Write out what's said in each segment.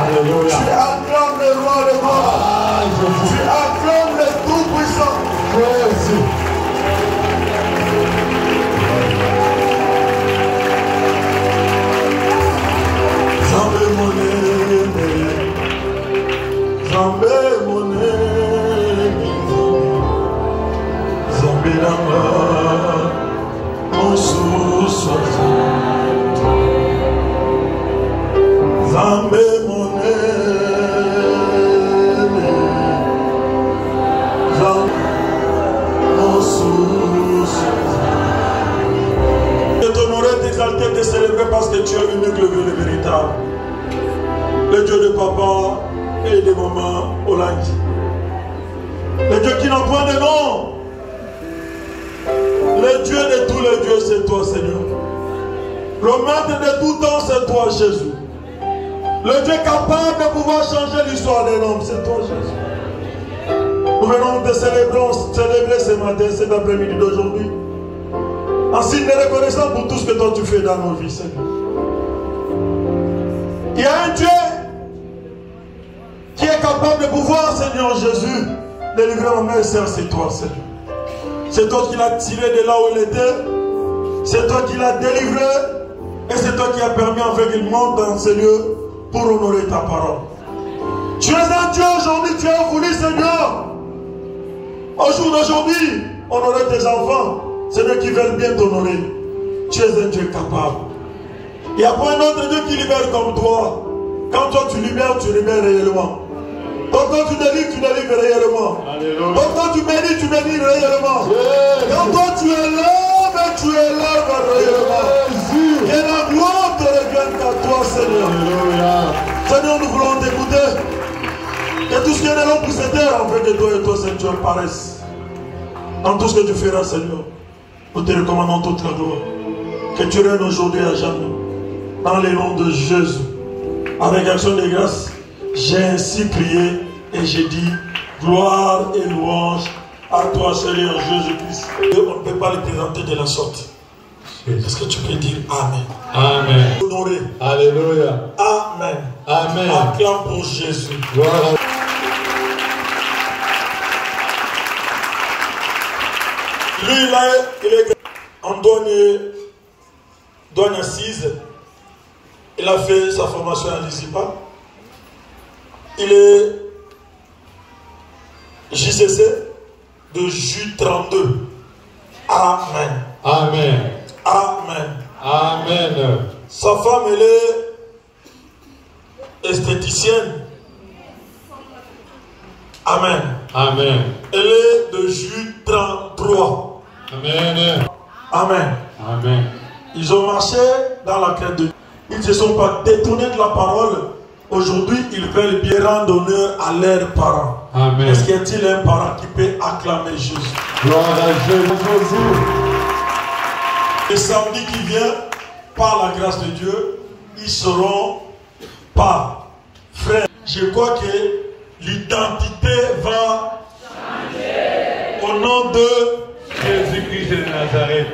Tu acclames le roi de roi. Tu acclames le tout-puissant. Merci. Zambé moné, Zambé nanga, mon sous-soixante. Zambé moné, mon sous-soixante. De t'honorer, t'exalter, te célébrer parce que tu es l'unique, le vrai, le véritable. Le Dieu de papa et de maman Olandi. Le Dieu qui n'a point de nom. Le Dieu de tous les dieux, c'est toi, Seigneur. Le maître de tout temps, c'est toi, Jésus. Le Dieu capable de pouvoir changer l'histoire des hommes, c'est toi, Jésus. Nous venons de célébrer ce matin, cet après-midi d'aujourd'hui, en signe de reconnaissance pour tout ce que toi tu fais dans nos vies, Seigneur. Il y a un Dieu qui est capable de pouvoir, Seigneur Jésus, délivrer mon mère et soeur, c'est toi, Seigneur. C'est toi qui l'as tiré de là où il était. C'est toi qui l'as délivré. Et c'est toi qui as permis en fait qu'il monte dans ces lieux pour honorer ta parole. Tu es un Dieu aujourd'hui, tu as voulu, Seigneur. Au jour d'aujourd'hui, honorer tes enfants. Seigneur, qui veulent bien t'honorer. Tu es un Dieu capable. Il n'y a pas un autre Dieu qui libère comme toi. Quand toi tu libères réellement. Quand toi tu délivres réellement. Quand toi tu bénis réellement. Quand toi tu élèves réellement. Et la gloire te revienne qu'à toi, Seigneur. Seigneur, nous voulons t'écouter. Que tout ce qui est là pour cette terre, en fait, que toi et toi, Seigneur, paraissent. Dans tout ce que tu feras, Seigneur, nous te recommandons toute la gloire. Que tu règnes aujourd'hui à jamais. Dans le nom de Jésus. Avec action de grâce, j'ai ainsi prié et j'ai dit gloire et louange à toi, Seigneur Jésus-Christ. On ne peut pas le présenter de la sorte. Est-ce que tu peux dire Amen? Amen. Honoré. Alléluia. Amen. Amen. Acclame pour Jésus. Gloire. Lui, là, il est en douane assise. Il a fait sa formation à l'ISIPA. Il est JCC de Jus 32. Amen. Amen. Amen. Amen. Sa femme, elle est esthéticienne. Amen. Amen. Elle est de Jus 33. Amen. Amen. Amen. Ils ont marché dans la crainte de Dieu. Ils ne se sont pas détournés de la parole. Aujourd'hui, ils veulent bien rendre honneur à leurs parents. Amen. Est-ce qu'il y a-t-il un parent qui peut acclamer Jésus? Gloire à Jésus. Le samedi qui vient, par la grâce de Dieu, ils seront pas frères. Je crois que l'identité va changer. Au nom de Jésus-Christ de Nazareth.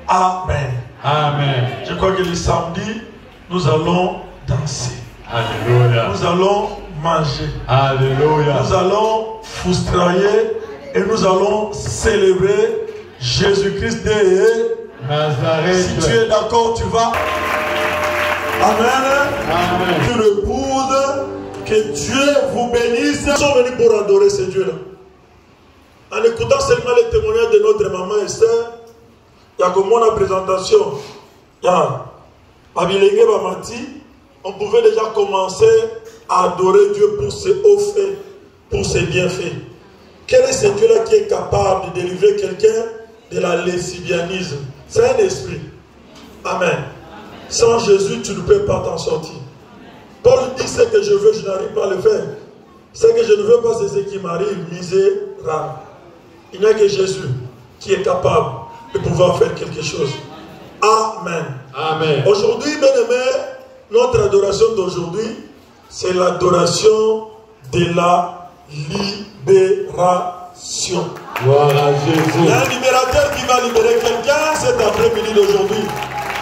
Amen. Amen. Je crois que le samedi, nous allons danser. Alléluia. Nous allons manger. Alléluia. Nous allons foustrailler et nous allons célébrer Jésus-Christ de Nazareth. Si tu es d'accord, tu vas. Amen. Amen. Tu reposes. Que Dieu vous bénisse. Nous sommes venus pour adorer ce Dieu-là. En écoutant seulement les témoignages de notre maman et sœur, il y a comme la présentation. Il y a Abilenge Bamati. On pouvait déjà commencer à adorer Dieu pour ses hauts faits, pour ses bienfaits. Quel est ce Dieu-là qui est capable de délivrer quelqu'un de la lesbianisme? C'est un esprit. Amen. Sans Jésus, tu ne peux pas t'en sortir. Paul dit ce que je veux, je n'arrive pas à le faire. Ce que je ne veux pas, c'est ce qui m'arrive, misérable. Il n'y a que Jésus qui est capable de pouvoir faire quelque chose. Amen. Amen. Aujourd'hui, bien aimé, notre adoration d'aujourd'hui, c'est l'adoration de la libération. Gloire à Jésus. Il y a un libérateur qui va libérer quelqu'un cet après-midi d'aujourd'hui.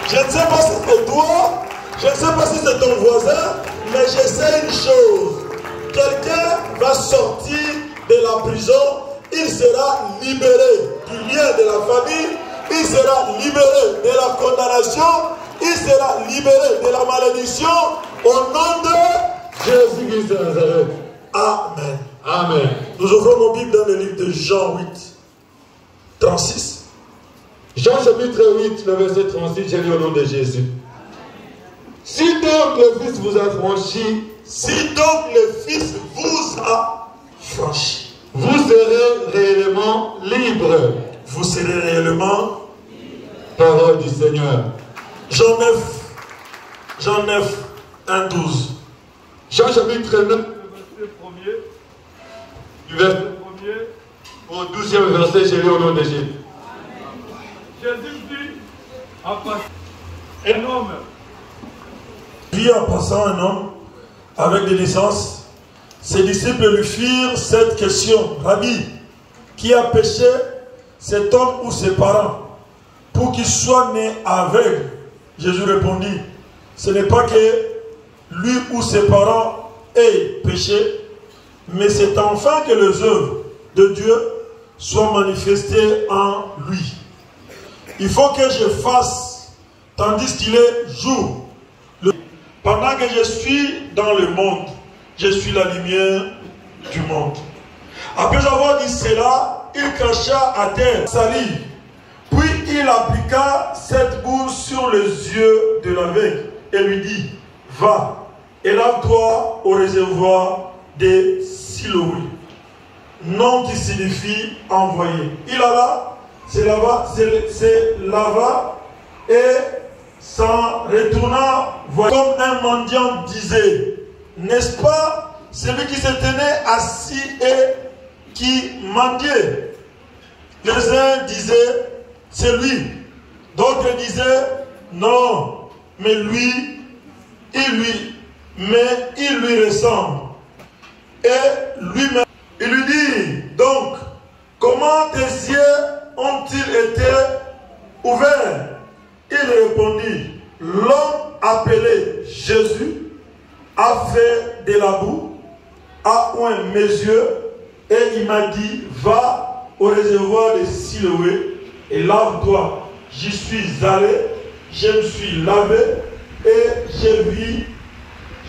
Je ne sais pas si c'est toi, je ne sais pas si c'est ton voisin, Mais je sais une chose. Quelqu'un va sortir de la prison, il sera libéré du lien de la famille, il sera libéré de la condamnation, il sera libéré de la malédiction au nom de Jésus-Christ de Nazareth. Amen. Amen. Nous ouvrons nos Bibles dans le livre de Jean 8, 36. Jean chapitre 8, le verset 36, j'ai lu au nom de Jésus. Si donc le Fils vous a franchi, si donc le Fils vous a franchi, vous serez réellement libre. Vous serez réellement parole du Seigneur. Jean 9, 1, 12. Jean chapitre 9, du verset 1er au 12e verset, j'ai lu au nom de Jésus. Jésus dit en passant un homme. Vit en passant un homme avec des naissances. Ses disciples lui firent cette question. Rabbi, qui a péché, cet homme ou ses parents, pour qu'il soit né aveugle? Jésus répondit, ce n'est pas que lui ou ses parents aient péché, mais c'est enfin que les œuvres de Dieu soient manifestées en lui. Il faut que je fasse, tandis qu'il est jour. Pendant que je suis dans le monde, je suis la lumière du monde. Après avoir dit cela, il cracha à terre salive. Puis il appliqua cette bourse sur les yeux de l'aveugle et lui dit, va et lave-toi au réservoir de Siloé. Nom qui signifie envoyé. Il alla, se lava et s'en retournant, comme un mendiant disait, n'est-ce pas celui qui se tenait assis et qui mendiait? Les uns disaient, c'est lui. D'autres disaient, non, mais il lui ressemble. Et lui-même, il lui dit, donc, comment tes yeux ont-ils été ouverts? Il répondit, l'homme appelé Jésus a fait de la boue, a oint mes yeux, et il m'a dit, va au réservoir de Siloé et lave-toi. J'y suis allé, je me suis lavé, et j'ai vu,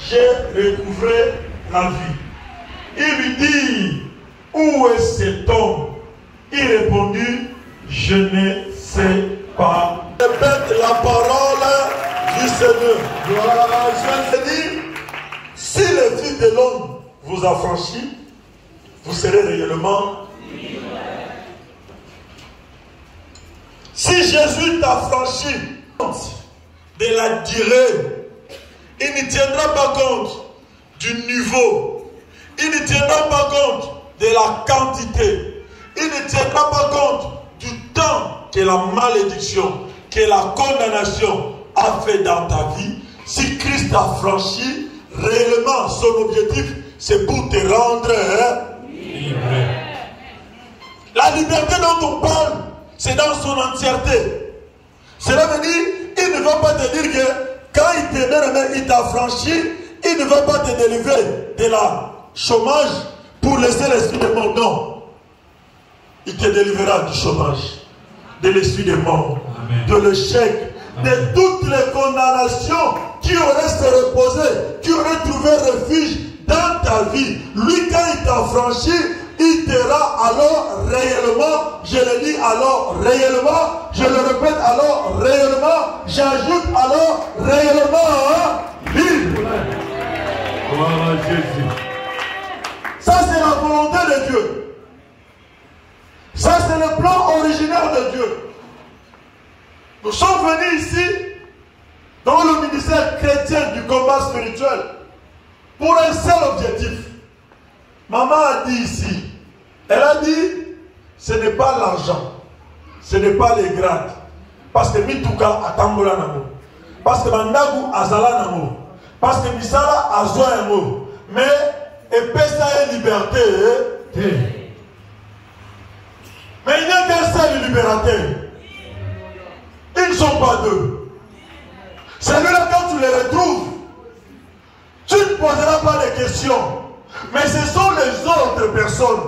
j'ai recouvré la vie. Il lui dit, où est cet homme? Il répondit, je ne sais pas. Répète la parole du Seigneur. Je dis, si le Fils de l'homme vous a franchi, vous serez réellement libre. Si Jésus t'a franchi de la durée, il ne tiendra pas compte du niveau, il ne tiendra pas compte de la quantité, il ne tiendra pas compte du temps que la malédiction, que la condamnation a fait dans ta vie. Si Christ a franchi, réellement son objectif, c'est pour te rendre libre. La liberté dont on parle, c'est dans son entièreté. Cela veut dire, il ne va pas te dire que quand il t'a franchi, il ne va pas te délivrer de la chômage pour laisser l'esprit de mort. Non. Il te délivrera du chômage, de l'esprit de mort, de l'échec, de toutes les condamnations qui auraient se reposé, qui auraient trouvé refuge dans ta vie. Lui, quand il t'a franchi, il t'ira alors réellement, je le dis alors réellement, je le répète alors réellement, j'ajoute alors réellement libre. Gloire à Jésus. Ça c'est la volonté de Dieu. Ça c'est le plan originaire de Dieu. Nous sommes venus ici dans le ministère chrétien du combat spirituel pour un seul objectif. Maman a dit ici, elle a dit, ce n'est pas l'argent, ce n'est pas les grades. Parce que Mituka a tambola namo. Parce que Mandagu a zala namo. Parce que Misala a zoa un mot. Mais, et pesa et liberté. Mais il n'y a qu'un seul libérateur. Ils ne sont pas deux. Celui-là, quand tu les retrouves, tu ne posera pas de questions. Mais ce sont les autres personnes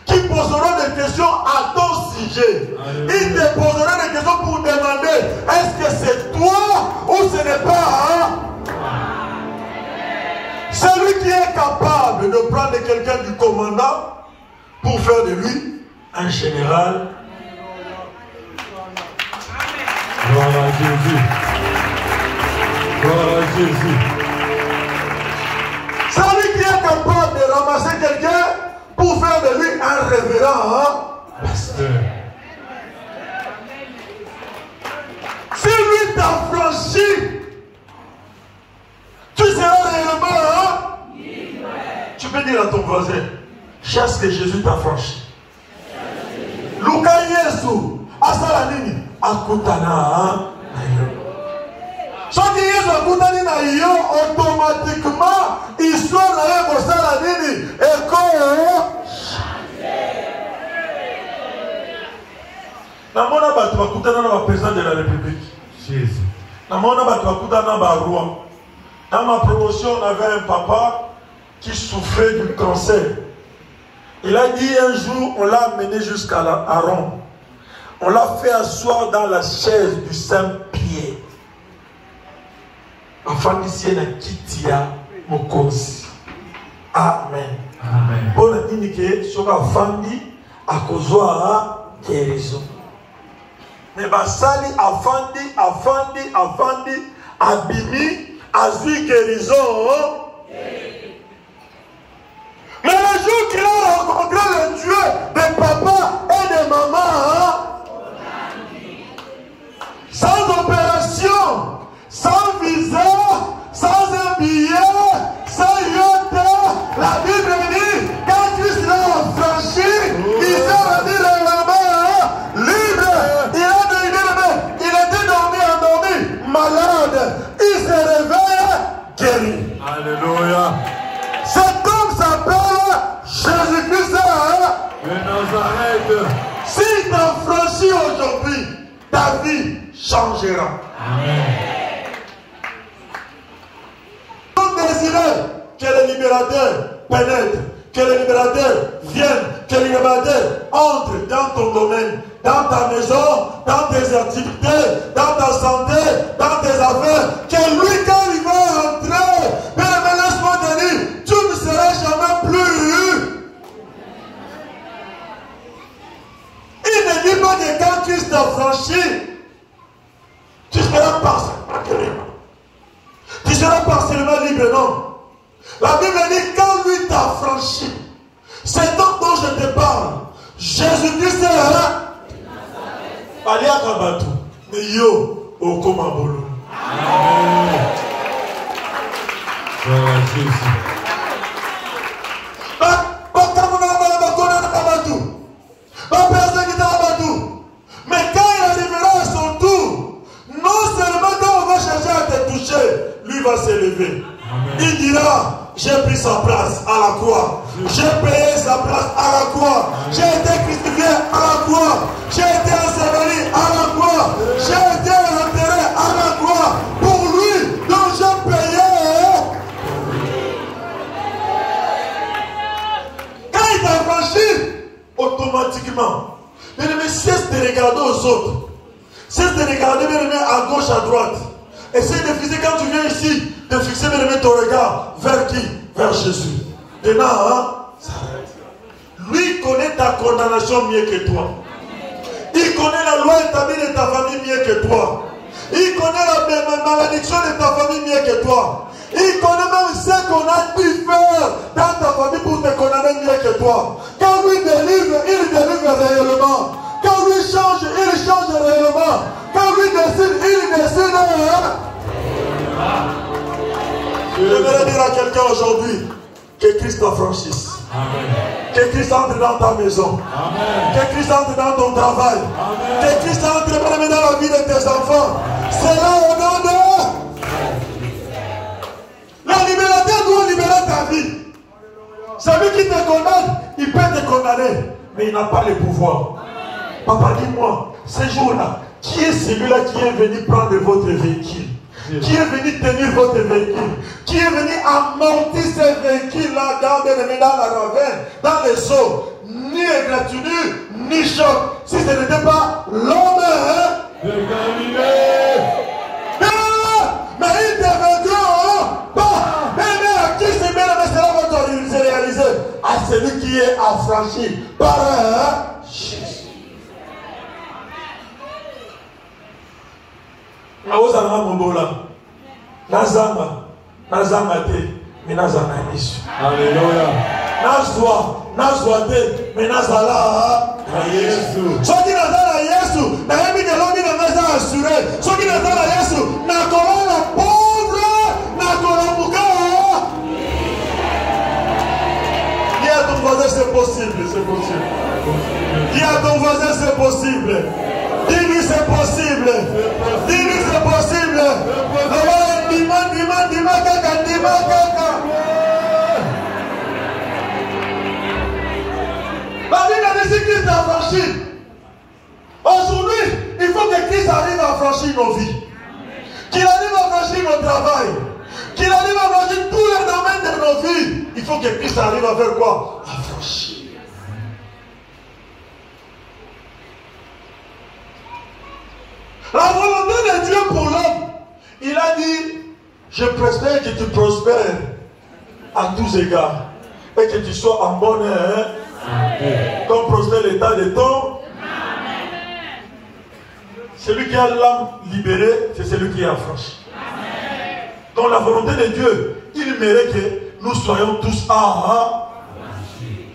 qui poseront des questions à ton sujet. Ils te poseront des questions pour demander est-ce que c'est toi ou ce n'est pas. Celui qui est capable de prendre quelqu'un du commandant pour faire de lui un général. Gloire à Jésus. Gloire à Jésus. Celui qui est capable de ramasser quelqu'un pour faire de lui un révérend pasteur. Si lui t'affranchit, tu seras réellement libre. Tu peux dire à ton voisin, chasse que Jésus t'affranchit. Luka Yesu, asalanini, akutana. Soki Yesu akutani na yo, automatiquement, histoire na ye kosala nini, eko namona bato bakutana na président de la République. Jésus. Namona bato bakutana na roi. Dans ma promotion, on avait un papa qui souffrait du cancer. Il a dit un jour, on l'a amené jusqu'à Rome. On l'a fait asseoir dans la chaise du Saint-Pierre. Enfant d'ici, il a quitté mon cause. Amen. Amen. Bon, on a dit que sur la famille, à cause de la guérison. Mais basali, afandi, abimi, azui guérison. Mais le jour qu'il a rencontré le Dieu de papa et de maman, sans opération, sans visa, sans un billet, sans yacht, la Bible me dit, quand Christ l'a affranchi, il s'est rendu réellement libre. Il était endormi, malade. Il se réveille, guéri. Alléluia. Cet homme s'appelle Jésus-Christ de Nazareth. S'il t'a franchi aujourd'hui, ta vie changera. Amen. Désirez que le libérateur pénètre, que le libérateur vienne, que le libérateur entre dans ton domaine, dans ta maison, dans tes activités, dans ta santé, dans tes affaires. Que lui, quand il va entrer, mais laisse-moi te dire, tu ne seras jamais plus. Il ne dit pas que quand Christ t'a franchi, tu seras partiellement guéri. Tu seras partiellement libre, non. La Bible dit quand lui t'a franchi, c'est dont je te parle. Jésus-Christ est là. Allez à Kabatou. Mais yo, au Komabolo. Amen. Gloire à Jésus. Mais quand il arrivera à son tour, non seulement quand on va chercher à te toucher, lui va s'élever. Il dira, j'ai pris sa place à la croix. J'ai payé sa place à la croix. J'ai été crucifié à la croix. J'ai été enseveli à la croix. J'ai été enterré à la croix. Pour lui, dont j'ai payé. Quand il t'a franchi, automatiquement, mais cesse de regarder aux autres. Cesse de regarder à gauche, à droite. Essaye de fixer quand tu viens ici, de fixer ton regard vers qui? Vers Jésus. Maintenant, lui connaît ta condamnation mieux que toi. Il connaît la loi établie de ta famille mieux que toi. Il connaît la malédiction de ta famille mieux que toi. Il connaît même ce qu'on a pu faire dans ta famille pour te condamner mieux que toi. Quand lui délivre, il délivre réellement. Quand lui change, il change réellement. Quand lui décide, il décide. Je voudrais dire à quelqu'un aujourd'hui que Christ t'affranchisse. Que Christ entre dans ta maison. Amen. Que Christ entre dans ton travail. Amen. Que Christ entre même dans la vie de tes enfants. C'est là au nom de... Le libérateur doit libérer ta vie. Celui qui te condamne, il peut te condamner, mais il n'a pas le pouvoir. Papa, dis-moi, ce jour-là, qui est celui-là qui est venu prendre votre véhicule? qui est venu tenir votre véhicule, qui est venu amortir ces véhicules-là dans la ravine, dans les eaux. Ni égratignure, ni choc. Si ce n'était pas l'homme de Galilée. Mais il deviendra pas. Mais à qui c'est bien, mais cela va se réaliser. À celui qui est affranchi par Jésus. Aozanga mobola. Nazanga te, mais nazanga Yesu. Alléluia. Nazwa te, mais nazala Yesu. Soki nazala Yesu, na yebi de lobi na maza assuré. Soki nazala Yesu, na kolona pauvre, na kolomuka. Dis à ton voisin c'est possible, c'est possible. Dis à ton voisin c'est possible. Dis-lui c'est possible. Dis-lui c'est possible. Dima kaka. La Bible a dit que Christ a franchi. Aujourd'hui, il faut que Christ arrive à franchir nos vies. Qu'il arrive à franchir notre travail. Qu'il arrive à franchir tous les domaines de nos vies. Il faut que Christ arrive à faire quoi? À franchir. La volonté de Dieu pour l'homme, il a dit, je prospère que tu prospères à tous égards. Et que tu sois en bonheur. Comme prospère l'état de ton. Celui qui a l'âme libérée, c'est celui qui est affranchi. Donc la volonté de Dieu, il mérite que nous soyons tous affranchis.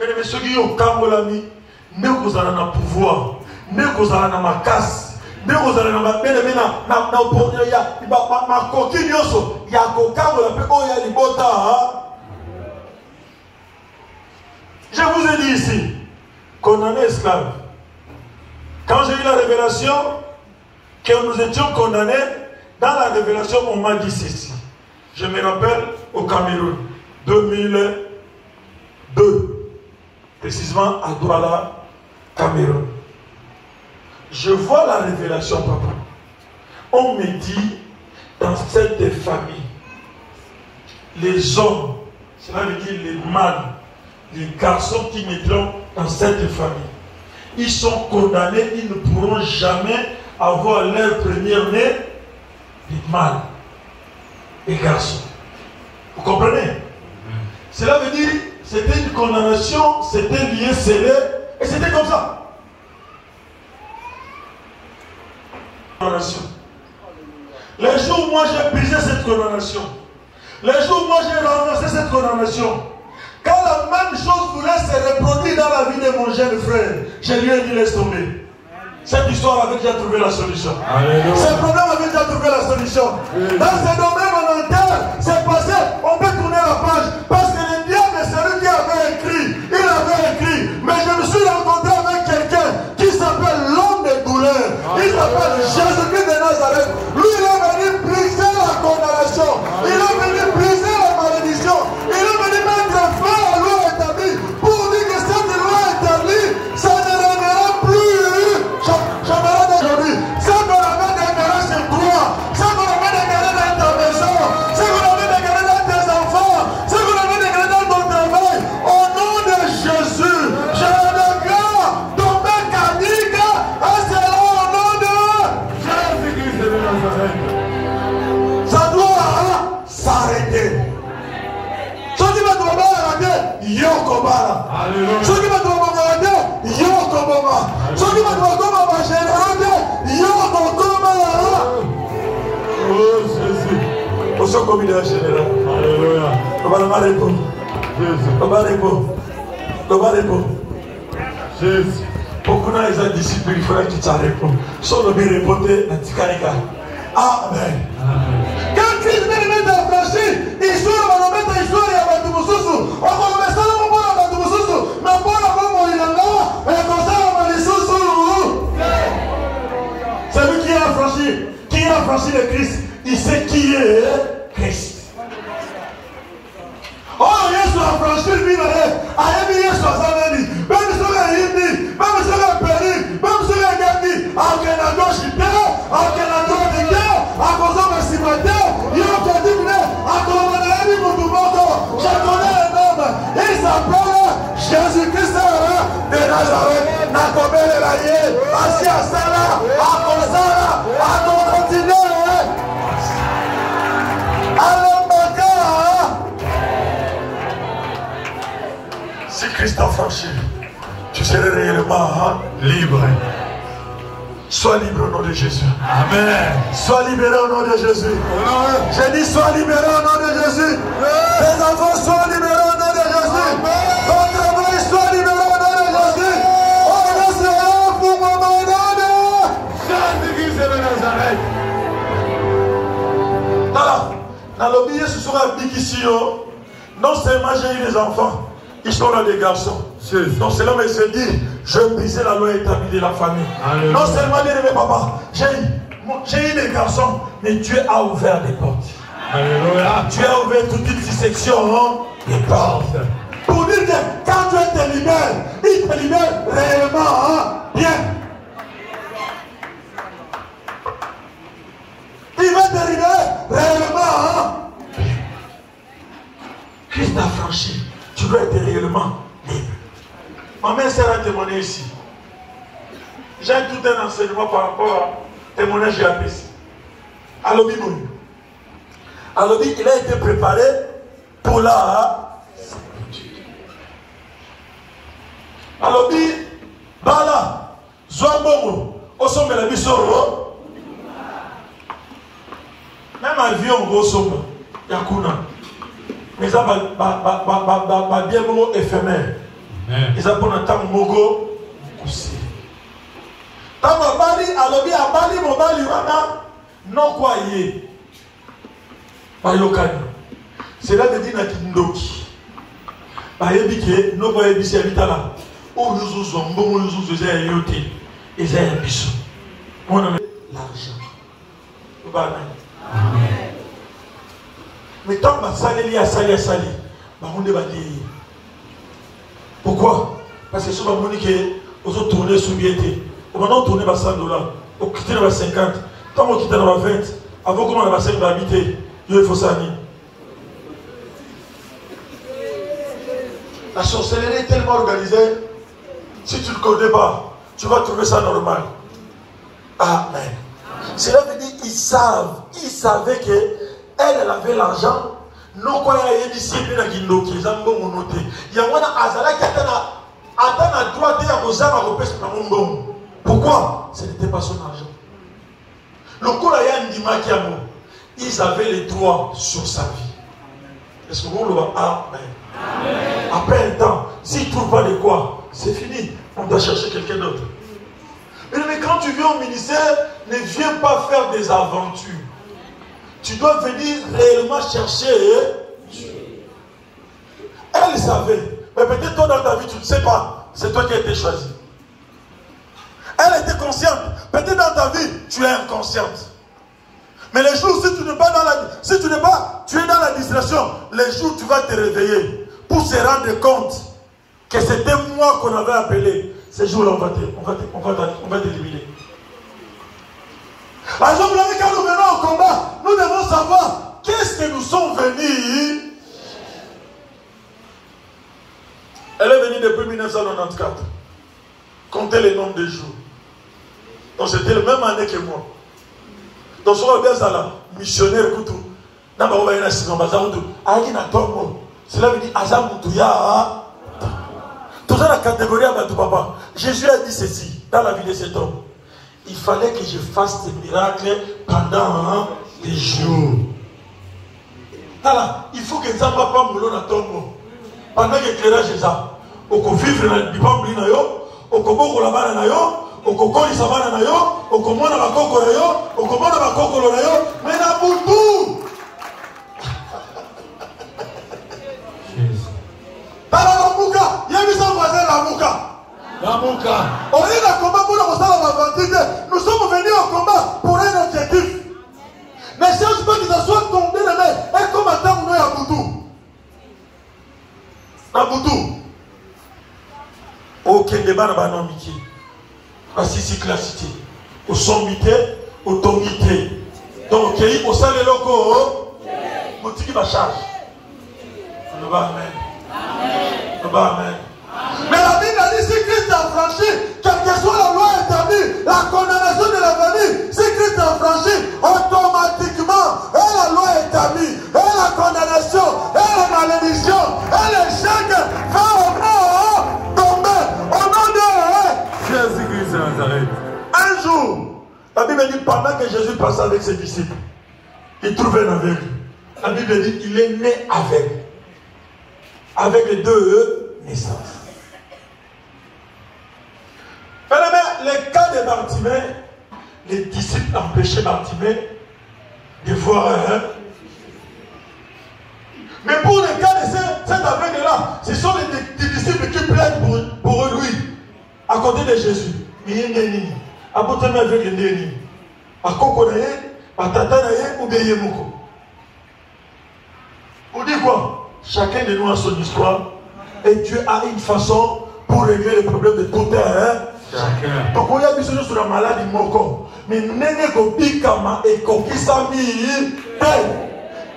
Et ceux qui ont kamolami, ne vous allez dans pouvoir, ne vous allez dans ma casse, ne vous allez dans ma coquille, il y a je vous ai dit ici, condamné esclave. Quand j'ai eu la révélation que nous étions condamnés, dans la révélation, on m'a dit ceci. Je me rappelle au Cameroun, 2002, précisément à Douala, Cameroun. Je vois la révélation, papa. On me dit, dans cette famille, les hommes, cela veut dire les mâles, les garçons qui naîtront dans cette famille, ils sont condamnés, ils ne pourront jamais avoir leur premier-né, les mâles, les garçons. Vous comprenez? Cela veut dire, c'était une condamnation, c'était lié, scellé, et c'était comme ça. Les jours où moi j'ai brisé cette condamnation, les jours où moi j'ai renversé cette condamnation, quand la même chose voulait se reproduire dans la vie de mon jeune frère, je lui ai dit laisse tomber. Cette histoire avait déjà trouvé la solution. Alléluia. Ce problème avait déjà trouvé la solution. Alléluia. Dans ce domaine volontaire, c'est passé, on peut tourner la page. Parce que le diable, c'est lui qui avait écrit. Il avait écrit. Mais je me suis rencontré avec quelqu'un qui s'appelle l'homme des douleurs. Il s'appelle Jésus-Christ de Nazareth. Lui, il est venu briser la condamnation. Il est venu briser la malédiction. Il est venu mettre fin à la loi établie. Pour dire que cette loi établie, ça ne reviendra plus. J'aimerais d'aujourd'hui, ça qu'on avait déclaré sur toi, ça qu'on avait déclaré dans ta maison, ça qu'on avait déclaré dans tes enfants, ça qu'on avait déclaré dans ton travail, au nom de Jésus, je déclare tomber cadique à cela au nom de Jésus-Christ de Nazareth. Ça doit s'arrêter. Ce qui va tomber arrêter, Yokobara. Ce qui va tomber arrêter, Yokoboma. Ce qui va tomber oh Jésus. Au sein comme il est général. Alléluia. On va le répondre. Jésus. On va répondre. On va répondre. Jésus. Pourquoi les autres disciples, il faudrait qu'ils répondent. Sans le bien répondre, la tikarika. Amen. Quand Christ vient de mettre affranchi, histoire va le mettre histoire et à Batumususu. On va le mettre ça pour la Batumususu. Mais pour la Batumususu, et comme ça, on va les sous. Celui qui a affranchi le Christ, il sait qui est Christ. Oh, Yesu a franchi le Bible. Aïe, Yesu a savani. Même si on a hindi, même si on a péri, même si on a gagné, à quel endroit je suis, à quel endroit je suis, à cause de à Sala, à Kosala, à ton continent, à l'Ambaka. Si Christ a franchi, tu serais réellement libre. Sois libre au nom de Jésus. Amen. Sois libéré au nom de Jésus. J'ai dit sois libéré au nom de Jésus. Tes enfants soient libérés au nom de Jésus. Ton travail soit libéré au nom de Jésus. On sera pour mon nom de Jésus-Christ de Nazareth. Dans le billet, ce sera big ici. Non seulement j'ai eu des enfants, ils sont là des garçons. Donc c'est là où il se dit, je vais briser la loi établie de la famille. Alléluia. Non seulement bien aimé papa, j'ai eu des garçons, mais Dieu a ouvert des portes. Alléluia. Dieu a ouvert toute une section des portes. Pour dire que quand Dieu te libère, il te libère réellement bien. Il va te libérer réellement bien. Christ a franchi. Tu dois être réellement libre. Ma mère sert à témoigner ici. J'ai tout un enseignement par rapport à témoignage et APC. Alobi Mouni. Alobi, il a été préparé pour la sépulture. Alobi, Bala, Zouambongo, Osombe la Bissoro. Même avion, Osombe, Yakuna. Mais ça va bien éphémère. Ils ont pour un temps mogo poussé. Tant que Bali, alobi à Bali, mon Bali, non quoi y est. Bayokani. C'est là que dit Nakindoki. Bayebike, non quoi y est, c'est là. Où nous sommes, bon, nous sommes, nous sommes, yoté. Et c'est un bisou. On a l'argent. Amen. Mais tant que ça est lié à sali, on débat. Pourquoi? Parce que si on a on tourné sous biété. Maintenant on tourne à $100. On quitte à 50. Quand on quitte à 20, avant qu'on a 5 d'habiter, il faut ça. La sorcellerie est tellement organisée. Si tu ne connais pas, tu vas trouver ça normal. Amen. Cela veut dire qu'ils savent. Ils savaient qu'elle avait l'argent. Non, quoi, il y a des disciples qui ont été notés. Il y a un azala qui a droit de pourquoi? Ce n'était pas son argent. Le Kola ils avaient les droits sur sa vie. Est-ce que vous le voyez? Amen. Après un temps, s'ils ne trouvent pas de quoi, c'est fini. On doit chercher quelqu'un d'autre. Mais quand tu viens au ministère, ne viens pas faire des aventures. Tu dois venir réellement chercher Dieu. Elle savait. Mais peut-être toi dans ta vie, tu ne sais pas. C'est toi qui as été choisi. Elle était consciente. Peut-être dans ta vie, tu es inconsciente. Mais les jours, si tu n'es pas dans la... Si tu n'es pas... Tu es dans la distraction. Les jours, tu vas te réveiller. Pour se rendre compte que c'était moi qu'on avait appelé. Ces jours-là, on va t'éliminer. Par exemple, quand nous venons au combat, nous devons savoir qu'est-ce que nous sommes venus. Elle est venue depuis 1994. Comptez le nombre de jours. Donc c'était la même année que moi. Donc si on regarde ça là, missionnaire, cela veut dire Azamutuya. Tout ça la catégorie à Batou Papa. Jésus a dit ceci dans la vie de cet homme. Il fallait que je fasse des miracles pendant des jours. Alors, il faut que ça ne va pas mourir dans ton mot. Pendant que l'éclairage est ça. On peut vivre dans le bibambli, on peut beaucoup la banane, on peut courir sa banane, on peut manger la coco, on peut manger la coco, mais la boutou. Dans la mouka, il y a mis son voisin la mouka. On est dans le combat pour nous sommes venus au combat pour un objectif. Ne cherche pas que ça soit tombé les mains. Et comme attend nous à Boutou. À Boutou. Au Kendeba n'a pas nommé. À Sissi classité. Au sommité, au tongité. Donc, au sein des locaux, au tiki va charge. Amen. Amen. Mais la Bible a dit si Christ a franchi, quelle que soit la loi établie, la condamnation de la famille, si Christ a franchi, automatiquement, et la loi est établie, et la condamnation, et la malédiction, et l'échec va au nom tomber, au nom de Jésus-Christ de Nazareth. un jour, la Bible dit, pendant que Jésus passait avec ses disciples, il trouvait un aveugle. La Bible dit qu'il est né avec les deux naissances. Mais le cas de Bartimée, les disciples empêchaient Bartimée de voir un. Mais pour le cas de cet aveugle-là, ce sont les disciples qui plaident pour lui, à côté de Jésus. Mais il y a une à côté de l'aveugle, il y a une à Kokonaye, à Tatanaye ou bien Yemoko. On dit quoi? Chacun de nous a son histoire et Dieu a une façon pour régler les problèmes de tout un. Chacun. Donc on y a vu sur la maladie moko. Mais nene kobikama et kokisami.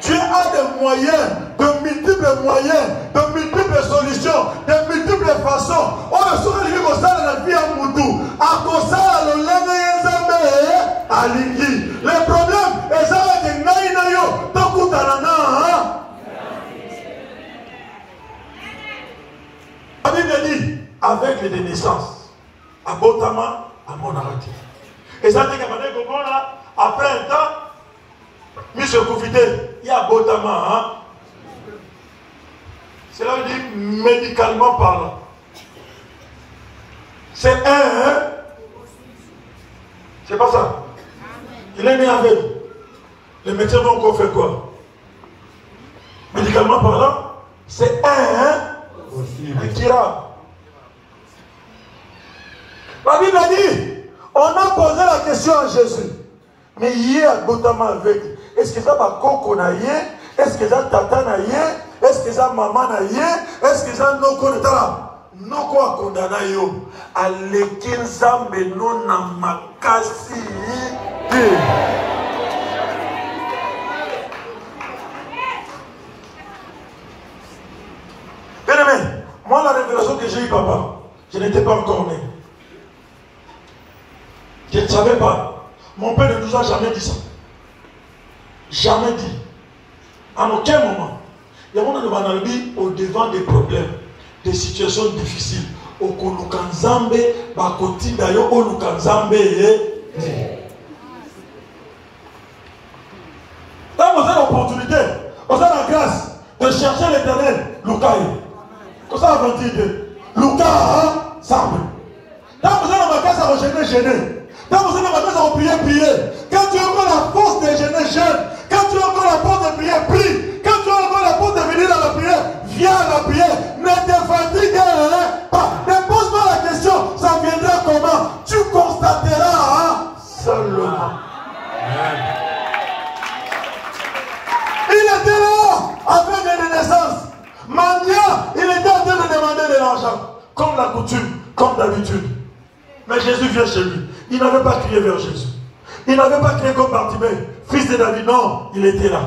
Dieu a des moyens, de multiples moyens, de multiples solutions, de multiples façons. On ne saurait arriver comme ça dans la vie à Moudou. À cause ça, le lèvre à Lingui. Le problème est ça avec Naïnayo. Tant que la Bible dit, avec les naissances, à Botama, à mon narratif. Et ça dit qu'après un temps, monsieur Koufité, il y a Botama. Cela veut dire médicalement parlant. C'est un. C'est pas ça. Il est né avec. Les médecins vont encore faire quoi? Médicalement parlant, c'est un. Incurable. La Bible a dit, on a posé la question à Jésus. Mais hier, Botama avec, est-ce que ça va Koko naïe? Est-ce que ça Tata naïe? Est-ce que ça Maman naïe? Est-ce que ça Noko Netala? Noko a condamné yo. Alekinza meno na makasi. Bien aimé, moi la révélation que j'ai eue, papa, je n'étais pas encore né. Je ne savais pas. Mon père ne nous a jamais dit ça. Jamais dit. À aucun moment. Il y a un vie au devant des problèmes, des situations difficiles. Au Kolukanzambe, Bakoti d'ailleurs, au Lukanzambe. Quand vous avez l'opportunité, vous avez la grâce de chercher l'éternel, Lukaï. Comme ça, on va dire Luka, Sambe. Quand vous avez la grâce à rejeter, gêner. Quand vous avez la grâce à prier, prier. Quand tu as encore la force de gêner, jeûne. Quand tu as encore la force de prier, prie. Quand tu as encore la force de venir à la prière, viens à la prière. Ne te fatigue pas. Ne pose pas la question, ça viendra comment? Tu constateras seulement. Il était là avec des naissances. Mania, il était en train de demander de l'argent. Comme la coutume, comme d'habitude. Mais Jésus vient chez lui. Il n'avait pas crié vers Jésus. Il n'avait pas crié comme Bartimée, fils de David. Non, il était là.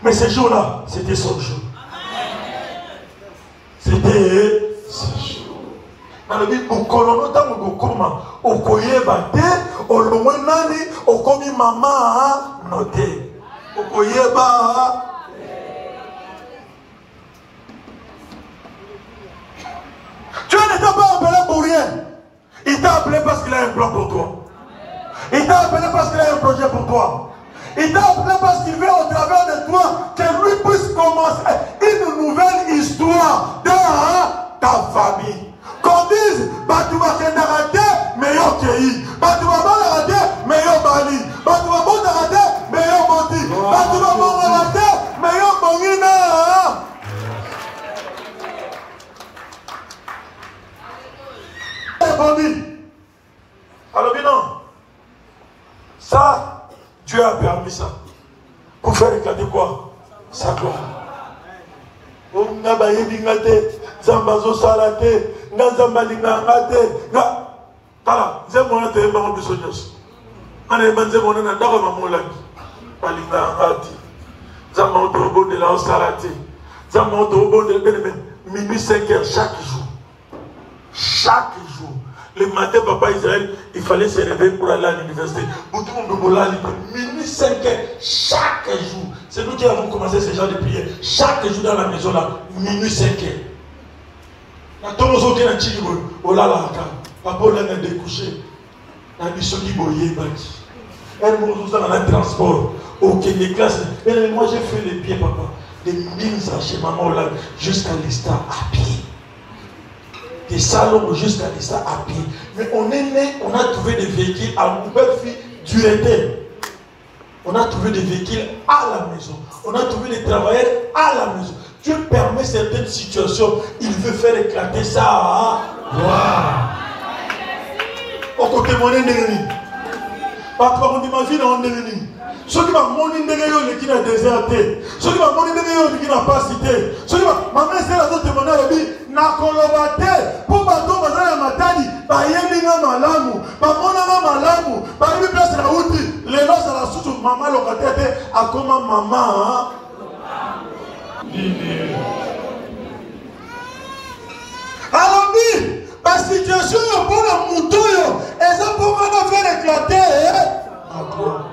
Mais ce jour-là, c'était son jour. C'était ce jour. Dans le but, au colono, tant que comment, au koye bate, au loin nani, au komi maman noté. Au koye ba. Tu n'étais pas appelé pour rien. Il t'a appelé parce qu'il a un plan pour toi. Il t'a appelé parce qu'il a un projet pour toi. Il t'a appelé parce qu'il veut au travers de toi que lui puisse commencer une nouvelle histoire dans ta famille. Qu'on dise, tu vas rater, mais yo kei. Tu vas mal rater, mais yo bali. Tu vas bon rater, mais yo boti. Tu vas bon rater, mais yo bongina. Alors non, ça, Dieu a permis ça. Pour faire éclater quoi? Sa gloire. On a baillé d'ingate, Zambazo salate, Nazambalingate, Tala, Zemona te m'a rendu soigneuse. On est bandé mon nom d'Aro Mamolaki. Balingati. Zamanto de la salate. Zamanto de Benjamin. Minuit 5 heures chaque jour. Chaque jour. Le matin, papa Israël, il fallait se réveiller pour aller à l'université. Minuit 5 heures, chaque jour. C'est nous qui avons commencé ce genre de prière. Chaque jour dans la maison là, minuit 5 heures. Papa l'a découché. Il y a des gens qui boyaient. Elle m'a dit dans le transport. Ok, les classes. Et moi j'ai fait les pieds, papa. Des mines chez maman là, jusqu'à l'Esta à pied. Des salons jusqu'à l'Esta à pied. Mais on est né, on a trouvé des véhicules à Mouberfi du été. On a trouvé des véhicules à la maison. On a trouvé des travailleurs à la maison. Dieu permet certaines situations. Il veut faire éclater ça. Au côté mon ennemi. Papa, on dit ma vie on ennemi. Ceux qui m'ont monté qui n'a déserté. Ceux qui m'ont monté qui n'a pas cité. Ceux qui m'ont ma mère c'est la autre témoignage la vie n'a colobate pour bateau bazala matani ba yeminga malamu ba mona malamu ba lui place la route les lois à la source maman locataire a comme maman. Alors oui, la situation pour la mouton et ça pour moi faire éclater à toi.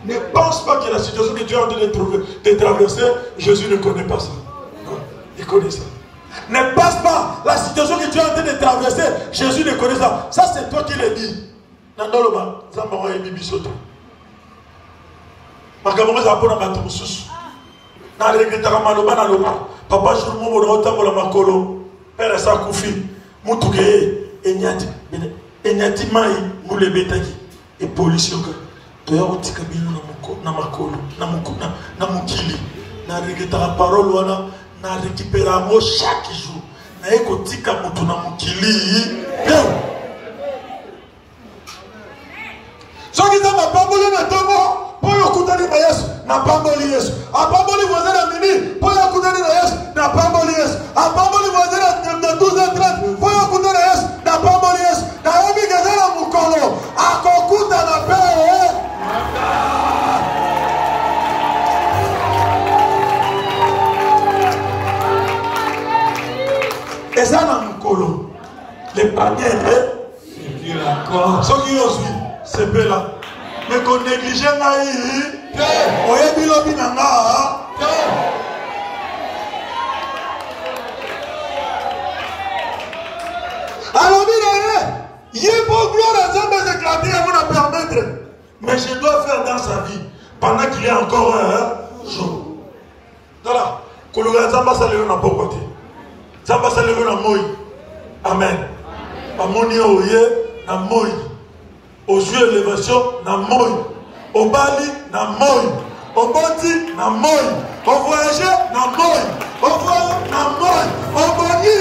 Ne pense pas que la situation que tu es en train de traverser, Jésus ne connaît pas ça. Non, il connaît ça. Ne pense pas la situation que tu es en train de traverser, Jésus ne connaît ça. Ça c'est toi qui l'as dit. Nandoloba, Zambara et Bibi Soto. Makambo za pona bato mususu. Na regretaka maloba na loba. Papa jour mo mo rotambola makolo. Père sa kufi. Mutuke enyati mai mulebetaki. Et pollution ka. Toya otika bino na makolo, na mukili. Na regretaka parole wana na récupérer mo chaque jour. Na ekotika mutu na mukili. Soki za mapambolo na tomo. Poyo kutani na Yesu na pamboli Yesu. Apamboli voisine mini. Poyo kutani na Yesu na pamboli Yesu. Apamboli voisine de 12h30. Poyo kutani na Yesu na pamboli Yesu. Na obi gazela mukolo. Akokuta na pe. Ezana mukolo. Les paniers c'est qui l'accord. Ce qui aussi c'est bella. Mais qu'on néglige maï, on est bilobi nanga. Alors il y a pour gloire à Zambé s'éclater à vous permettre. Mais je dois faire dans sa vie pendant qu'il y a encore un jour. Voilà. Kologa Zamba salero na pokote. Zamba salero na moi. Amen. Amoni oye na moi. Aux yeux élévation, na moi. Au bali, na moi. Au boti, na moi. Au voyager, na moi. Au voyage, na moi. Au boni,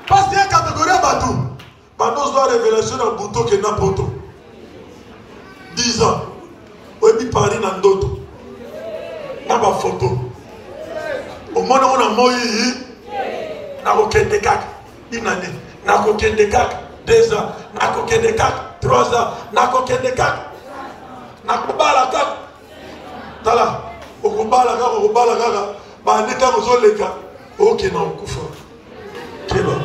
parce qu'il y a une catégorie à Batou. Batou doit révélation dans Bouto que n'importe où. 10 ans. Ou est-ce Paris dans d'autres. N'a pas photo. Au monde où on a moi, n'a aucun décac. Une année. N'a aucun décac. 2 ans. N'a aucun décac. 3 ans. N'a aucun décac. N'a pas la cac. Tala. Au combat la cac. Au combat la cac. Bah, n'est qu'à vous les cas. Ok, non, Koufa. Quel homme.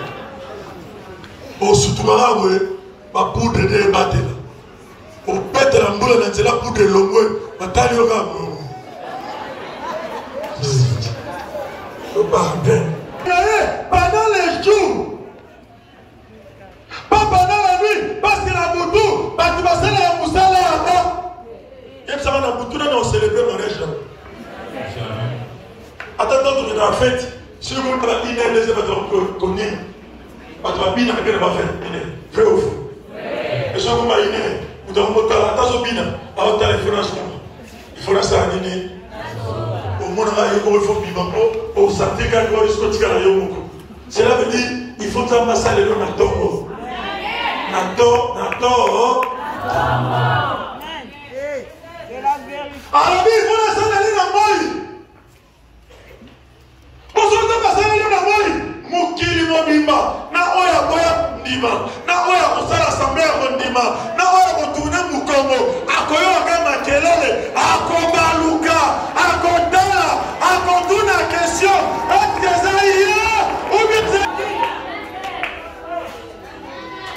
Au Soutoumara, oui. Ma poudre de battre. Au pète la boule, c'est la poudre de l'ombre. Ma taille au gars. Pendant les jours, pas pendant la nuit, parce que la boutou, parce que c'est la moussala là-bas. Et ça va dans la boutou, là, on célèbre le mariage. Attends, on est dans la fête. Si vous voulez pas dire, les événements qu'on est, parce que la bine, elle va faire. Vrai ou faux? Et si vous voulez pas vous devez monter à la tasse au bine, à votre téléphone, il faut la faire à l'île. Cela veut dire il faut que ça aille le nato. Nato. Alors il faut la salle aller dans moi. Pour ça que ça aller dans moi. Mukili mobimba. Na oya boya ndima. Na oya kusala assemblée ndima. Na oya kotourner mukongo. Akoyo kama kelele. Akobaluka. Akodala. Akoduna question.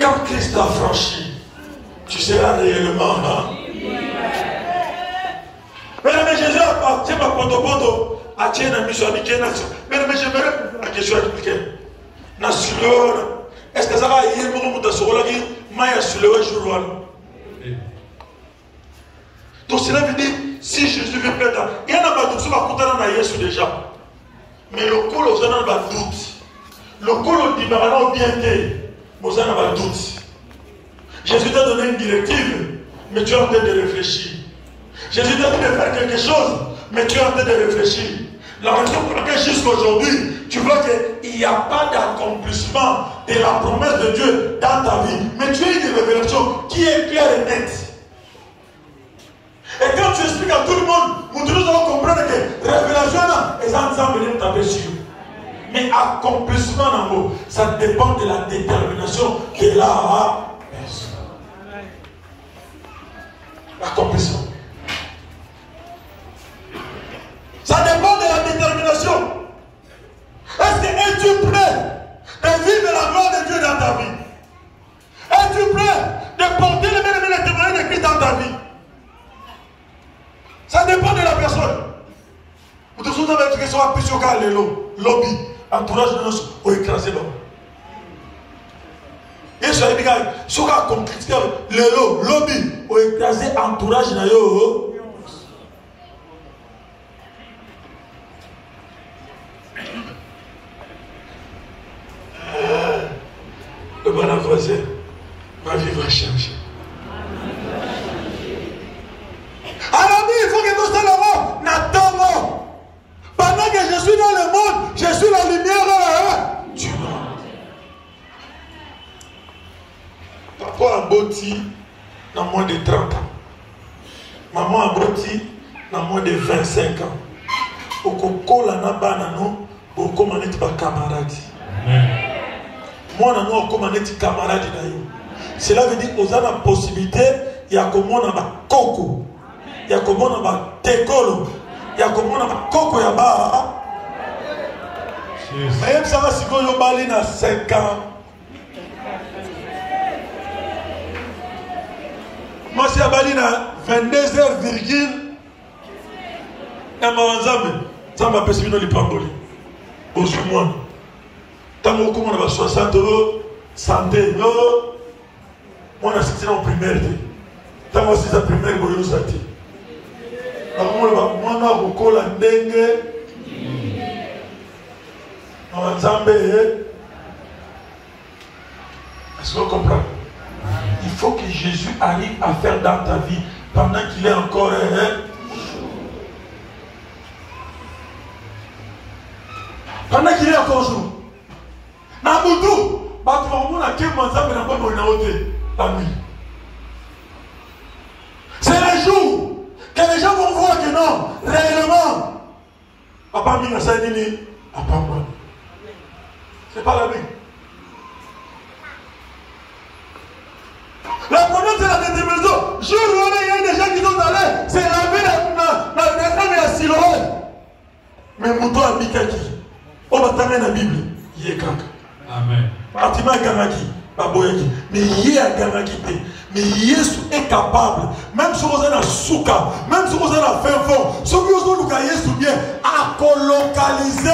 Quand Christ t'a franchi, tu seras réellement. Mais Jésus a parti ma potopoto. A tiens la mission avec une nation. Mais j'aimerais la question expliquée. Est-ce que ça va y aller sur la vie? Maya sur le jour. Donc cela veut dire, si Jésus veut perdre, il y en a pas de tout ça, il y a déjà. Mais le col aux gens n'a doute. Le col au dimarano bien été, aux gens n'a doute. Jésus t'a donné une directive, mais tu es en train de réfléchir. Jésus t'a dit de faire quelque chose, mais tu es en train de réfléchir. La raison pour laquelle jusqu'à aujourd'hui, tu vois qu'il n'y a pas d'accomplissement de la promesse de Dieu dans ta vie. Mais tu as une révélation qui est claire et nette. Et quand tu expliques à tout le monde, nous allons comprendre que révélation, les enfants viennent taper sur. Mais accomplissement en mots, ça dépend de la détermination qu'elle a. Accomplissement. Ça dépend de la détermination. Est-ce que es-tu prêt de vivre la gloire de Dieu dans ta vie? Es-tu prêt de porter les témoignages de Christ dans ta vie? Ça dépend de la personne. Vous te souvenez de ce soit plus sur le lobby, entourage de nous, pour écraser l'homme. Et ça veut dire que ce qu'on concrétise, le lobby, pour écraser entourage de nous. Le bon voisin, ma vie va changer. Alors il faut que nous soyons là-bas. Pendant que je suis dans le monde, je suis la lumière du monde. Papa a botti dans moins de 30 ans. Maman a botti dans moins de 25 ans. Au coco la nabanano, au commander par camarade. Moi, je suis un camarade. Cela veut dire que vous avez la possibilité, il y a comme on a coco, il y a comme on a técolo, il y a comme on a coco ya ba. Même ça va si vous avez 5 ans. Moi, si vous avez 22h, ça m'a permis de l'hypamboli. Bonjour. Tant que on a 60 euros, 100 euros, on a assisté en primaire. Tant que c'est la primaire, on a assisté. On a beaucoup de dengue. On a zambé. Est-ce que vous comprenez? Il faut que Jésus arrive à faire dans ta vie pendant qu'il est encore. Pendant qu'il est encore jour. C'est le jour que les gens vont voir que non, réellement, Papa Mina Saïdini, Papa moi. C'est pas la vie. La première, c'est la détermination. Jour où il y a des gens qui sont allés, c'est la vie dans les femmes et la Siloé. Mais Mouto a mis Kaki. On va t'amener la Bible. Il est Kaka. Amen. Atima Ganaki, Baboyaki. Mais il est Ganaki. Mais Yesu est capable, même si vous avez un souka, même si vous avez un fin fond, si vous avez un Yesu bien, à colocaliser.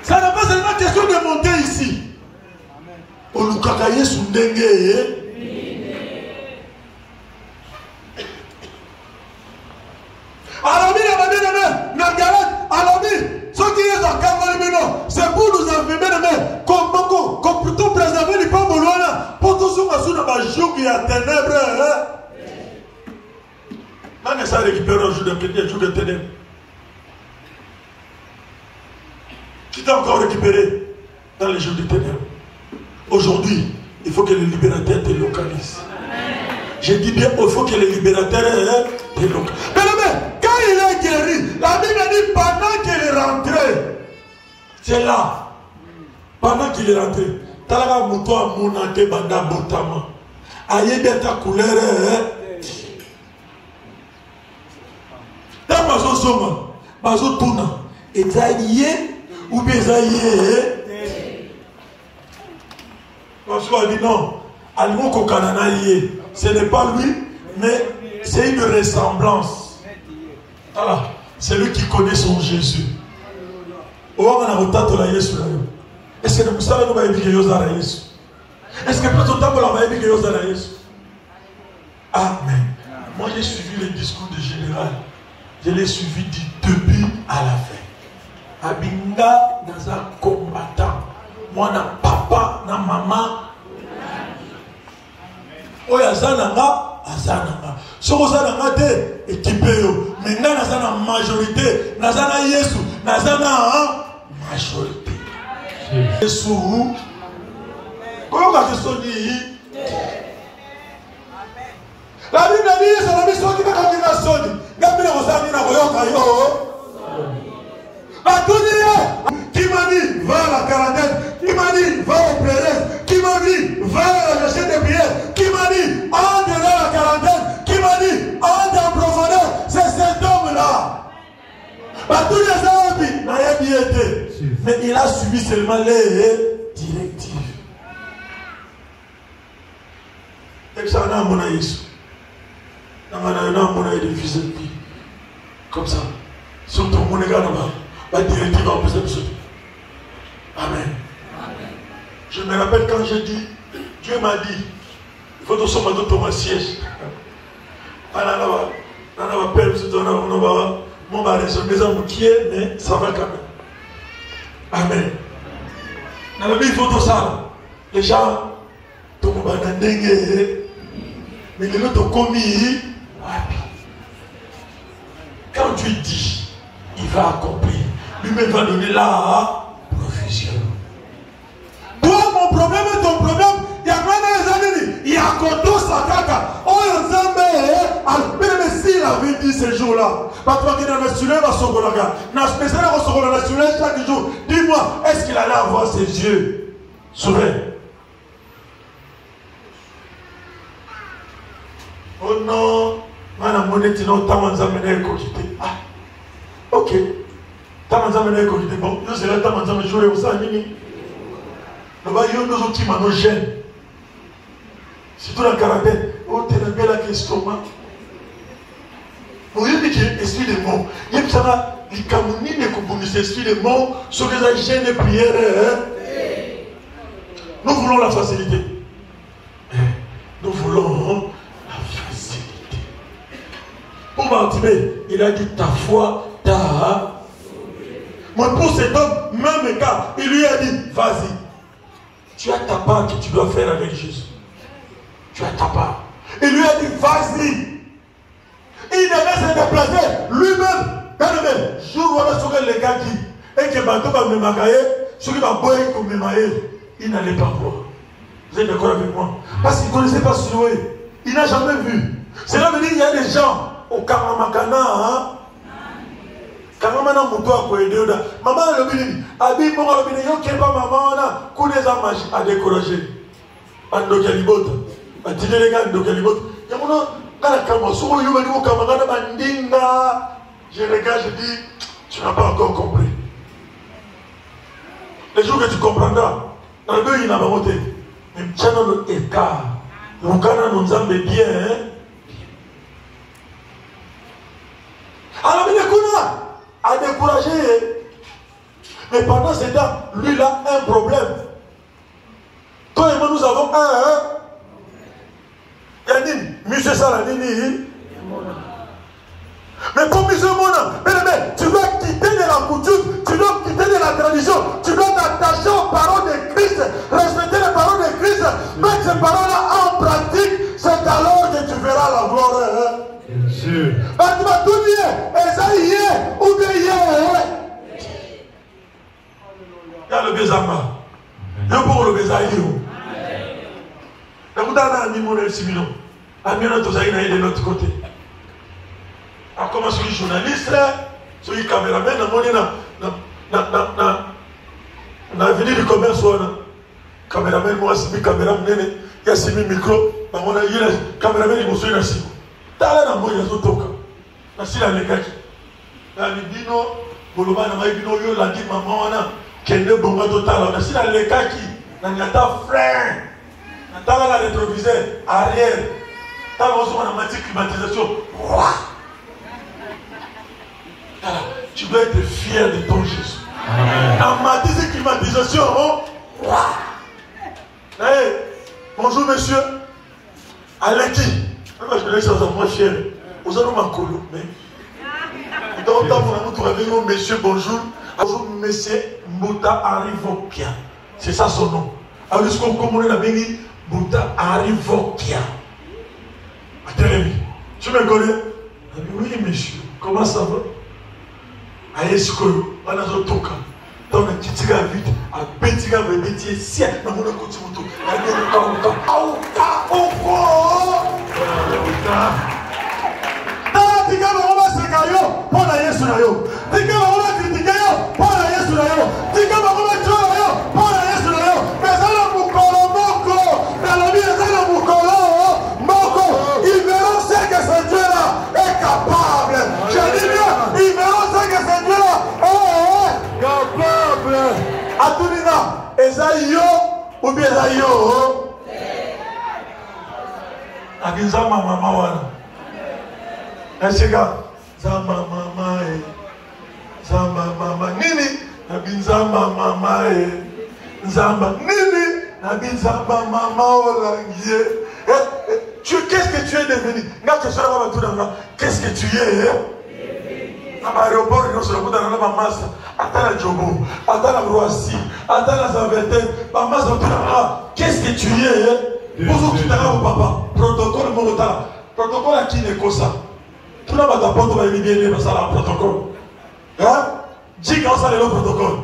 Ça n'est pas seulement question de monter ici. Au Lukaka Yesu Ndenge. Alors, c'est pour nous enfermer, comme plutôt préserver les femmes pour tous ceux qui sont dans la joue qui a ténèbres. On essaie de récupérer un jour de ténèbres. Qui t'a encore récupéré dans les jours de ténèbres? Aujourd'hui, il faut que le libérateur te localise. Je dis bien, il faut que le libérateur te localise. Mais quand il est guéri, la Bible dit pendant qu'il est rentré, c'est là, pendant qu'il est rentré, Talaga Mouto a monté Banda Botama. Aïe ta couleur. Dans Bazo Soma, Bazo Tuna, et Zaïe, ou bien ça y est. François a dit non. Ce n'est pas lui, mais c'est une ressemblance. Voilà. C'est lui qui connaît son Jésus. Est-ce que nous savons que nous avons Jésus? Est-ce que peut-être autant que nous avons Jésus? Amen. Moi j'ai suivi le discours du général. Je l'ai suivi du début à la fin. Abinga dans un combattant. Moi, na papa, na maman. Oya azananga, azananga. Soko azananga te équipé yo. Mais nga nazana majorité, nazana Yesu, nazana majorité. Yesu. Comment ka soni? La Bible dit ça la mission qui va quand il soni. Ngapile kozani na koyoka yo. Qui m'a dit va à la quarantaine, qui m'a dit va au PLS, qui m'a dit va à la chaîne de prière, qui m'a dit entre dans la quarantaine, qui m'a dit entre en profondeur, c'est cet homme-là. Mais il a suivi seulement les directives. Et ça a mon Yesu. Comme ça. Surtout mon égard la directive en plus de Amen. Je me rappelle quand j'ai dit, Dieu m'a dit, il faut que tu sois dans mon siège. Mon mari, je me suis mais ça va quand même. Amen. Il faut tout ça. Les gens, mais les autres ont commis. Quand tu dis, il va accomplir. Lui-même va donner la provision. Toi, mon problème est ton problème. Il y a plein d'années. Il y a Koto Sakaka. Oh, mais s'il avait dit ce jour-là, chaque jour, dis-moi, est-ce qu'il allait avoir ses yeux s'ouvrir? Oh non, ok. Tamanzamene kokite bon, yo sera tamanzamene jouer au sang nini. Le ba yo nous qui mano gêne. C'est tout la quarantaine. Oh t'es la belle question. Vous voyez que esprit de mort. Il y a les camounis ne communissent esprit de mort sur les gênes et prières. Nous voulons la facilité. Nous voulons la facilité. Pour Bartimée, il a dit ta foi t'a. Mais pour cet homme, même cas, il lui a dit, vas-y, tu as ta part que tu dois faire avec Jésus. Tu as ta part. Il lui a dit, vas-y. Il devait se déplacer lui-même. Jour où on a sauvé les gars qui, et que bateau va me magailler, ceux qui va boire comme me magailler, il n'allait pas voir. Vous êtes d'accord avec moi? Parce qu'il ne connaissait pas Siloé. Il n'a jamais vu. Cela veut dire qu'il y a des gens au Karamakana, hein? Quand maman a mon toit pour aider, maman a le bini, abi mon le bini, yo kepa maman na, kouneza maji a découragé. Ando kalibota, a tiré les gars ando kalibota. Yamuna, quand la kama, souvent yo bani mo kama gana bandinga. Je regarde, je dis, tu n'as pas encore compris. Les jours que tu comprendras, dans le pays il n'a pas monté. Mais tiens dans notre écart, le Ghana nous a bien, hein. Alors il est connu. A découragé. Mais pendant ce temps, lui il a un problème. Toi et moi nous avons un. Yannin, monsieur Saladini. Mais pour monsieur Mona, tu dois quitter de la coutume, tu dois quitter de la tradition, tu dois t'attacher aux paroles de Christ, respecter les paroles de Christ, mettre ces paroles-là en pratique, c'est alors que tu verras la gloire. Dieu. Parce que tu vas tout dire, et ça y est, ou bien y est. Il y a le Bézama. Il y a pour le Bézaïo. Et vous avez un niveau de Simino. Amiens tous aïe de l'autre côté. A comment sur les journalistes, sur les caméramans, on a venu du commerce, caméraman, moi, c'est mes caméramans, il y a 6 000 micros, on a eu les caméramans, ils vont sur les Tala na moja zotoka. Na sila nekaki. Na libino Boloba na mai bino yo landi maman wana kende bonga total na sina le kaki na nyata frein na tala la rétroviseur arrière tala ozo na mati climatisation. Tu dois être fier de ton Jésus. En matière de climatisation, hey, bonjour monsieur. Aleki. Je laisse aux enfants fiers. Vous allez m'encolo. Mais dans le temps, vous avez dit monsieur, bonjour. Bonjour monsieur Mbouta Arivokia. C'est ça son nom. Alors, ce qu'on commande la béni, Mbouta Arivokia. Attends, tu me connais? Oui, monsieur. Comment ça va? Ayesko, on a un toka. Dans le petit gars vite, à petit gars, le métier, si, dans mon côté, moto. Ils verront ce que ce Dieu-là est capable. Je dis bien, ils verront ce que ce Dieu-là est capable. Atunina, Esaïo ou bien Esaïo? Akizama mama wana. Eshiga zama mama e. Zama mama nini? Nabinzama mama e. Zamba nini? Nabinzama mama olangie. Qu'est-ce que tu es devenu? Qu'est-ce que tu es? À l'aéroport, il y a un masse. Attends la Djobo, attends la Roissy, attends la Zaveté. Qu'est-ce que tu es? Bonjour, tu t'as papa. Protocole, mon retard. Protocole à qui n'est que ça? Tout le monde a pas de bien ça, la protocole. Hein? Dis quand ça, le protocole.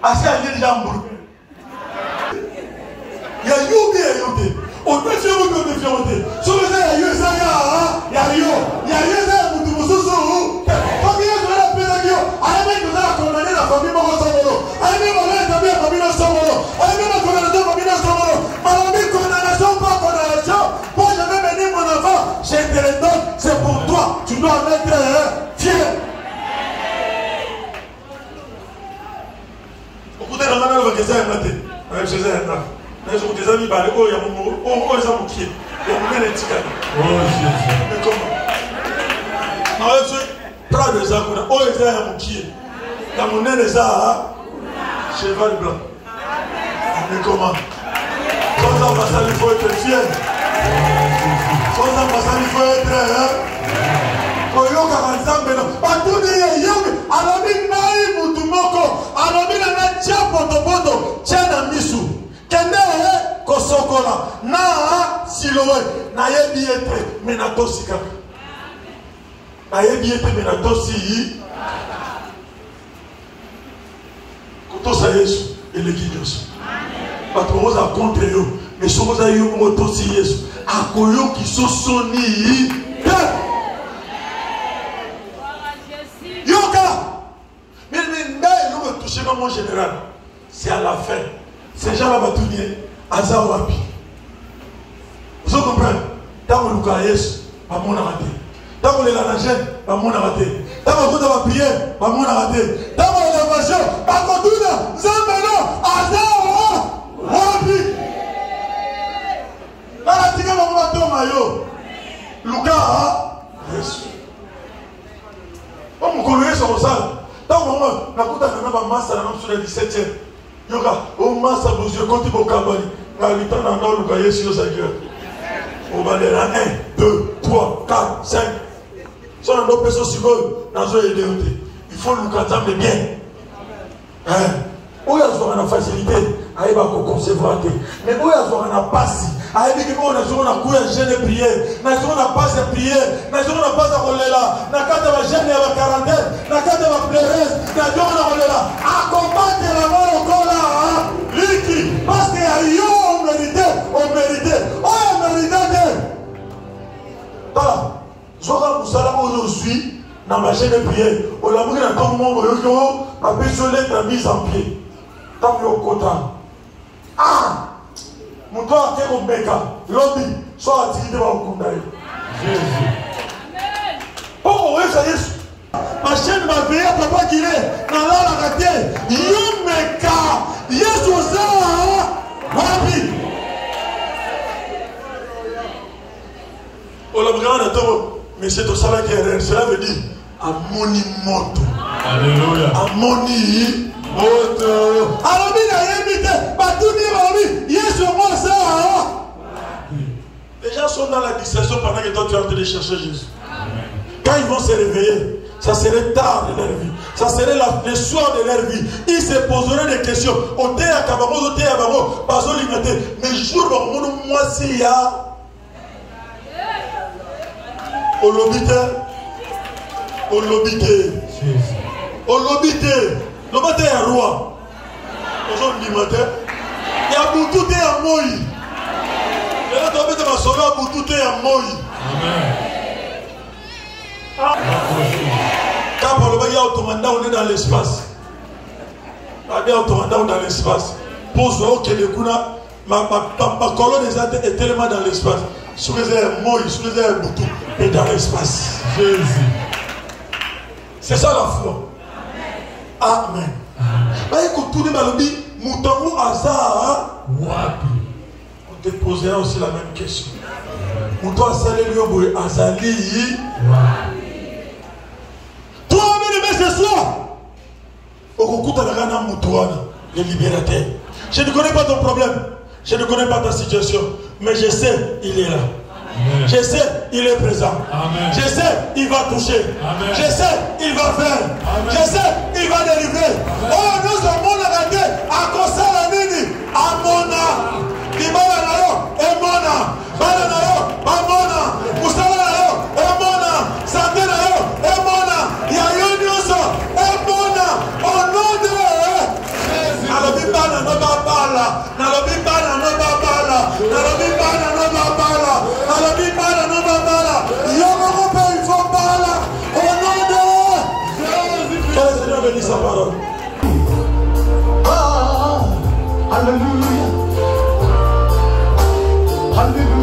Assez à l'île d'Ambour. Il y a Yogi. On peut faire une différence. Sur le terrain, il y a Yogi, il y a Yogi, il y a Yogi, il y a Yogi. Combien de la pédagogie? Allez, nous allons condamner la famille Morosomolo. Allez, nous allons établir la famille Morosomolo. Allez, nous allons condamner la famille Morosomolo. Malami, condamnation, pas condamnation. Moi, je vais venir mon enfant. Je te le donne, c'est pour toi. Tu dois en être fier. Écoutez, la main, on va dire ça, je sais pas. Mais je des amis, oh, il y a mon oh, ils ont mon pied. Il y a mon nez étiquette. Oh, Jésus. Mais comment? Non, je prends des accords. Oh, ils ont mon pied. Il y a mon nez des arts. Cheval blanc. Mais comment? Sans ambassade, il faut être fier. Sans ambassade, il faut être. Koyo karanzambe no. Batuni yeyomi. Alami nai mutumoko. Alami na chia potopoto. Chia na misu. Kende kosokola na silowe na yebi ete menatosi kaka na yebi ete menatosi kotosa Yesu eleki nyonso bato bakoza contre yo mais sokoza yo motosi Yesu akoyoki sosoni te yoka mais ngai yo me toucher comme mon général c'est à la fin. Ces gens-là vont tout dire, Aza Wapi. Vous comprenez? Tant qu'on nous a Yesu, pas mon arrêté. Tant qu'on est là, pas mon arrêté. Tant qu'on va prier, pas mon arrêté. Tant qu'on est dans la passion, pas qu'on tourne, Zambano, Aza Wapi. Là, la tika va tomber maillot. Luka, Yesu. On me connaît sur ça. Tant qu'on a un masse sur le 17e. Yoka, au massa vous yeux, quand il faut cabani, dans le temps dans le cahier sur sa gueule. On va aller là 1, 2, 3, 4, 5. Si on a d'autres personnes sur eux, dans un idée, il faut nous canter bien. Hein? Où il y a une facilité, il va concevoir. Mais où il y a une passe, il dit qu'on a une jeune prière, on a une passe de prière, on a une passe de rouler là, on a une jeune de quarantaine, on a une pleureuse, on a une là. Accompagne la mort au corps là, Liki, parce qu'il y a eu on mérité. Oh, on mérité. Voilà. Je vais aujourd'hui, dans ma chaîne de prière, on a pris un temps où on a besoin d'être mise en pied. Tant que au côté. Ah! Mon toit a été au Meka, lobby, soit activité au Kundaï. Jésus. Oh, oui, ça y est. Ma chaîne m'a veillé, papa qu'il est. Dans la raté. Yumeka. Yesusa. Wabi. On l'a regardé à toi. Mais c'est au salaire qui est. Cela veut dire Amoni Moto. Alléluia. Amoni Moto. Alors, il a invité. Tout dit, Yesusa. Les gens sont dans la distraction pendant que toi tu es en train de chercher Jésus. Quand ils vont se réveiller, ça serait tard de leur vie. Ça serait le soir de leur vie. Ils se poseraient des questions. Au thé à Kabamo, au thé à Bamo, pas au limité. Mais jour où moi si ya. Au lobité. Au lobité. Au lobité. Le matin est roi. Aujourd'hui matin. Il y a beaucoup de thé à Moï. Il y a beaucoup de thé à Moï. Amen. Quand on est dans l'espace, on est dans l'espace. Pose que le kuna, ma colonne est tellement dans l'espace. Sous les airs, moi, sous les airs, Boutou, et dans l'espace. Jésus. C'est ça la foi. Amen. Écoute, tout le monde dit, Moutamou Azar. On te posera aussi la même question. Moutamou Azar, Azali. Toi, bien-aimé, ce soir, le libérateur. Je ne connais pas ton problème, je ne connais pas ta situation, mais je sais, il est là. Amen. Je sais, il est présent. Amen. Je sais, il va toucher. Amen. Je sais, il va faire. Amen. Je sais, il va délivrer. Amen. Oh, nous sommes raté à cause de la nini. Amona. Dimana nayo, Emona. Bala nayo, Amona. Musala nayo, Emona. Santé nayo, Emona. Yayo Nyoso, Emona. Au nom de Jésus. Nalobi bana no babala. Nalobi bana no babala. Nalobi bana no babala. Nalobi bana no babala. Yogo Rope, il faut bala. Au nom de Jésus. Que le Seigneur bénisse sa parole. Alléluia. Alléluia.